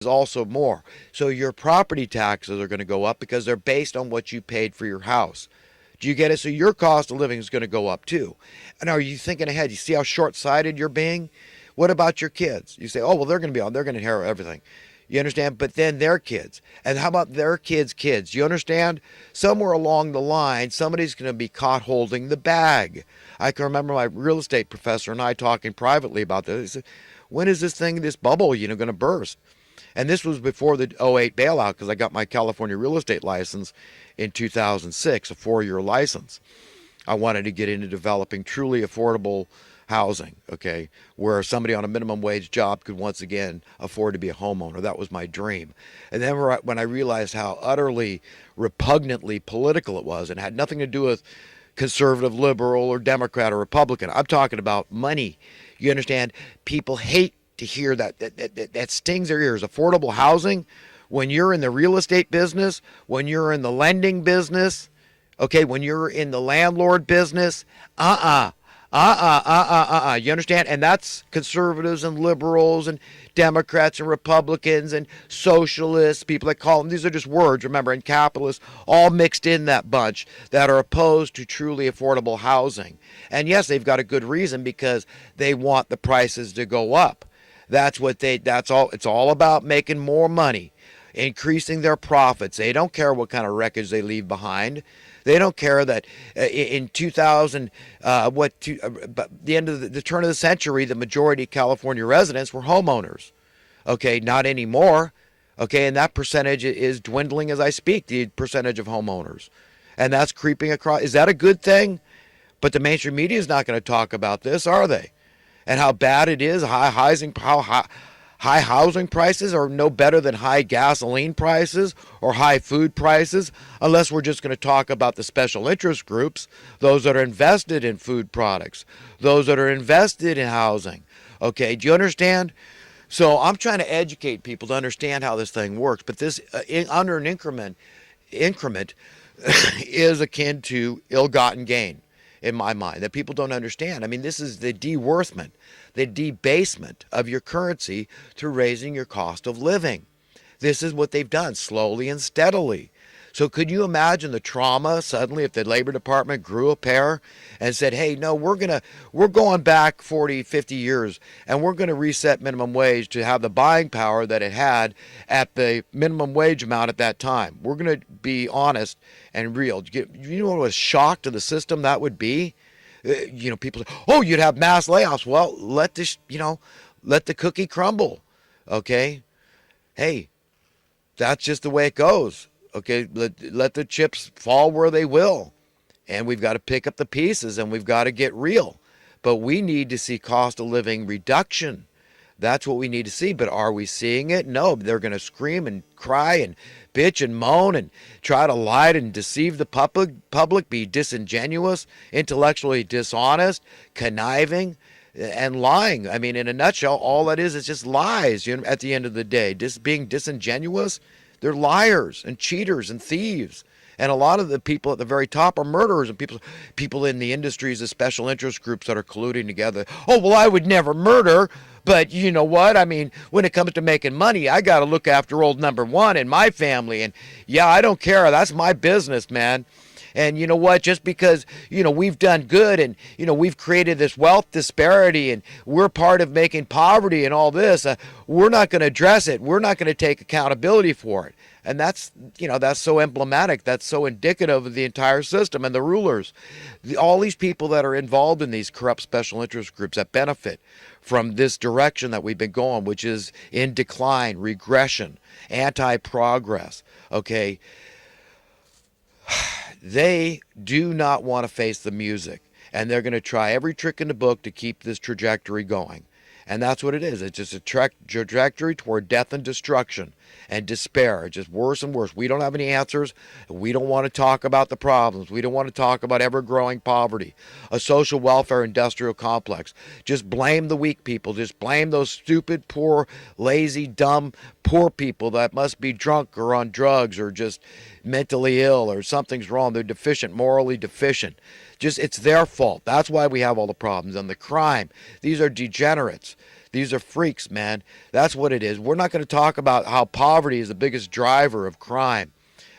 also more. So your property taxes are going to go up because they're based on what you paid for your house. Do you get it? So your cost of living is going to go up too. And are you thinking ahead? You see how short-sighted you're being? What about your kids? You say, oh, well, they're going to be on, they're going to inherit everything. You understand? But then their kids. And how about their kids' kids? You understand? Somewhere along the line, somebody's going to be caught holding the bag. I can remember my real estate professor and I talking privately about this. He said, when is this bubble, going to burst? And this was before the '08 bailout, because I got my California real estate license in 2006, a 4-year license. I wanted to get into developing truly affordable housing, okay, where somebody on a minimum wage job could once again afford to be a homeowner. That was my dream. And then when I realized how utterly repugnantly political it was and had nothing to do with conservative, liberal, or Democrat or Republican. I'm talking about money. You understand? People hate to hear that stings their ears. Affordable housing, when you're in the real estate business, when you're in the lending business, okay, when you're in the landlord business, you understand? And that's conservatives and liberals and Democrats and Republicans and socialists, people that call them, these are just words, remember, and capitalists, all mixed in that bunch that are opposed to truly affordable housing. And yes, they've got a good reason, because they want the prices to go up. That's all. It's all about making more money, increasing their profits. They don't care what kind of wreckage they leave behind. They don't care that in 2000, the end of the turn of the century, the majority of California residents were homeowners. Okay, not anymore. Okay, and that percentage is dwindling as I speak, the percentage of homeowners. And that's creeping across. Is that a good thing? But the mainstream media is not going to talk about this, are they? And how bad it is, high housing prices are no better than high gasoline prices or high food prices, unless we're just going to talk about the special interest groups, those that are invested in food products, those that are invested in housing. Okay, do you understand? So I'm trying to educate people to understand how this thing works, but this under an increment is akin to ill-gotten gain in my mind, that people don't understand. I mean, this is the deworthment, the debasement of your currency through raising your cost of living. This is what they've done slowly and steadily. So could you imagine the trauma suddenly if the Labor Department grew a pair and said, hey, no, we're going back 40, 50 years and we're going to reset minimum wage to have the buying power that it had at the minimum wage amount at that time. We're going to be honest and real. You know what a shock to the system that would be? People say, oh, you'd have mass layoffs. Well, let the cookie crumble. Okay. Hey, that's just the way it goes. Okay, let the chips fall where they will. And we've got to pick up the pieces and we've got to get real. But we need to see cost of living reduction. That's what we need to see. But are we seeing it? No, they're going to scream and cry and bitch and moan and try to lie and deceive the public, be disingenuous, intellectually dishonest, conniving, and lying. I mean, in a nutshell, all that is just lies, at the end of the day. Just being disingenuous. They're liars and cheaters and thieves. And a lot of the people at the very top are murderers, and people in the industries, the special interest groups that are colluding together. Oh, well, I would never murder, but you know what? I mean, when it comes to making money, I got to look after old number one in my family. And yeah, I don't care. That's my business, man. And you know what? Just because, we've done good and, we've created this wealth disparity and we're part of making poverty and all this, we're not going to address it. We're not going to take accountability for it. And that's so emblematic. That's so indicative of the entire system and the rulers. All these people that are involved in these corrupt special interest groups that benefit from this direction that we've been going, which is in decline, regression, anti-progress, okay? They do not want to face the music, and they're going to try every trick in the book to keep this trajectory going. And that's what it is. It's just a trajectory toward death and destruction and despair. It's just worse and worse. We don't have any answers. We don't want to talk about the problems. We don't want to talk about ever-growing poverty, a social welfare industrial complex. Just blame the weak people. Just blame those stupid, poor, lazy, dumb, poor people that must be drunk or on drugs or just mentally ill or something's wrong. They're deficient, morally deficient. It's their fault. That's why we have all the problems. And the crime, these are degenerates. These are freaks, man. That's what it is. We're not going to talk about how poverty is the biggest driver of crime.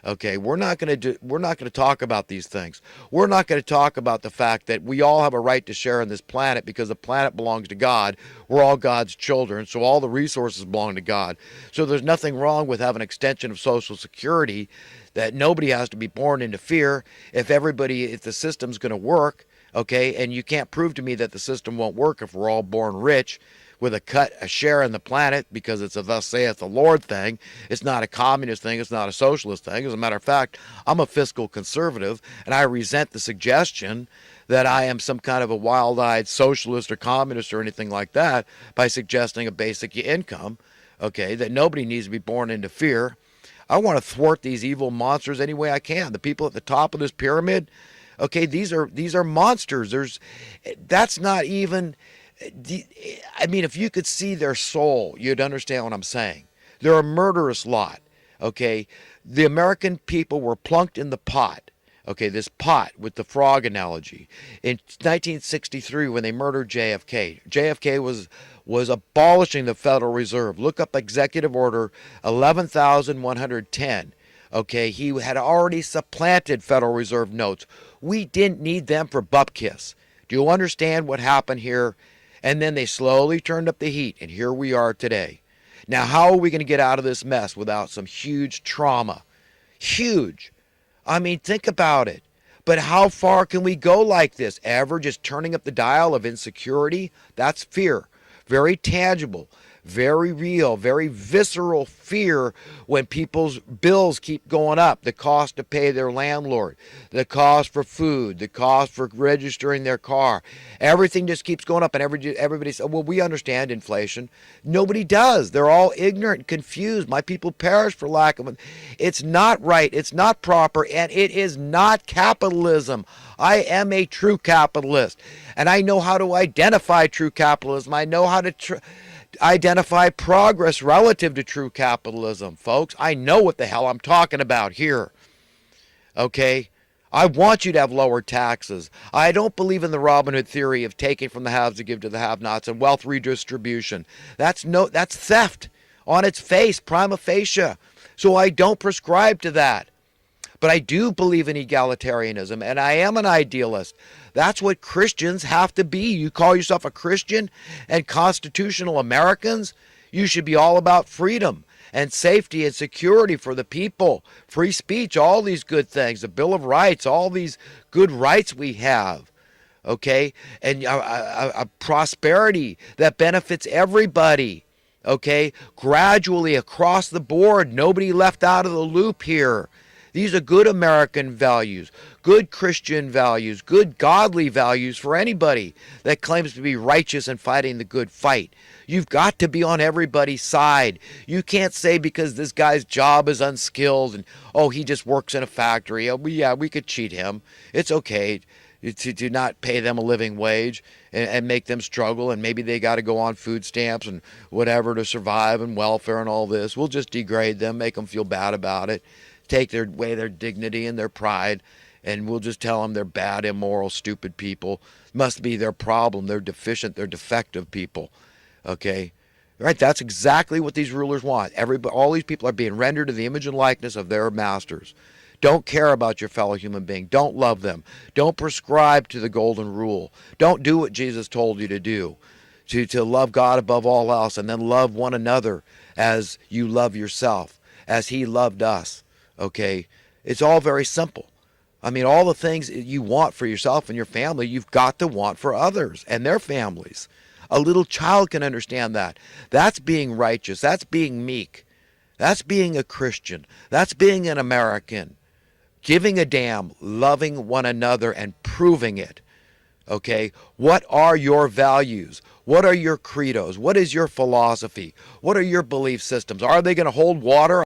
Okay, we're not going to talk about these things. We're not going to talk about the fact that we all have a right to share in this planet because the planet belongs to God. We're all God's children, so all the resources belong to God. So there's nothing wrong with having an extension of Social Security, that nobody has to be born into fear. If the system's going to work, okay, and you can't prove to me that the system won't work if we're all born rich with a share in the planet, because it's a thus saith the Lord thing. It's not a communist thing. It's not a socialist thing. As a matter of fact, I'm a fiscal conservative, and I resent the suggestion that I am some kind of a wild-eyed socialist or communist or anything like that by suggesting a basic income, okay, that nobody needs to be born into fear. I want to thwart these evil monsters any way I can. The people at the top of this pyramid, okay, these are monsters. That's not even... I mean, if you could see their soul, you'd understand what I'm saying. They're a murderous lot, okay? The American people were plunked in the pot, okay, this pot with the frog analogy. In 1963, when they murdered JFK, JFK was abolishing the Federal Reserve. Look up Executive Order 11,110. Okay, he had already supplanted Federal Reserve notes. We didn't need them for bupkis. Do you understand what happened here? And then they slowly turned up the heat, and here we are today. Now, how are we going to get out of this mess without some huge trauma? Huge. I mean, think about it. But how far can we go like this? Ever just turning up the dial of insecurity? That's fear. Very tangible, very real, very visceral fear when people's bills keep going up. The cost to pay their landlord, the cost for food, the cost for registering their car. Everything just keeps going up, and everybody says, well, we understand inflation. Nobody does. They're all ignorant and confused. My people perish for lack of it. It's not right. It's not proper, and it is not capitalism. I am a true capitalist, and I know how to identify true capitalism. I know how to identify progress relative to true capitalism, folks. I know what the hell I'm talking about here. Okay? I want you to have lower taxes. I don't believe in the Robin Hood theory of taking from the haves to give to the have-nots and wealth redistribution. That's theft on its face, prima facie. So I don't prescribe to that. But I do believe in egalitarianism, and I am an idealist. That's what Christians have to be. You call yourself a Christian and constitutional Americans, you should be all about freedom and safety and security for the people, free speech, all these good things, the Bill of Rights, all these good rights we have, okay? And a prosperity that benefits everybody, okay? Gradually across the board, nobody left out of the loop here. These are good American values, good Christian values, good godly values for anybody that claims to be righteous and fighting the good fight. You've got to be on everybody's side. You can't say because this guy's job is unskilled and, oh, he just works in a factory. Oh, yeah, we could cheat him. It's okay to not pay them a living wage and make them struggle, and maybe they got to go on food stamps and whatever to survive and welfare and all this. We'll just degrade them, make them feel bad about it. Take away their dignity and their pride, and we'll just tell them they're bad, immoral, stupid people. Must be their problem. They're deficient. They're defective people. Okay? Right? That's exactly what these rulers want. All these people are being rendered to the image and likeness of their masters. Don't care about your fellow human being. Don't love them. Don't prescribe to the golden rule. Don't do what Jesus told you to do. To love God above all else, and then love one another as you love yourself, as he loved us. Okay, it's all very simple. I mean, all the things you want for yourself and your family, you've got to want for others and their families. A little child can understand that. That's being righteous. That's being meek. That's being a Christian. That's being an American. Giving a damn, loving one another, and proving it. Okay, what are your values? What are your credos? What is your philosophy? What are your belief systems? Are they going to hold water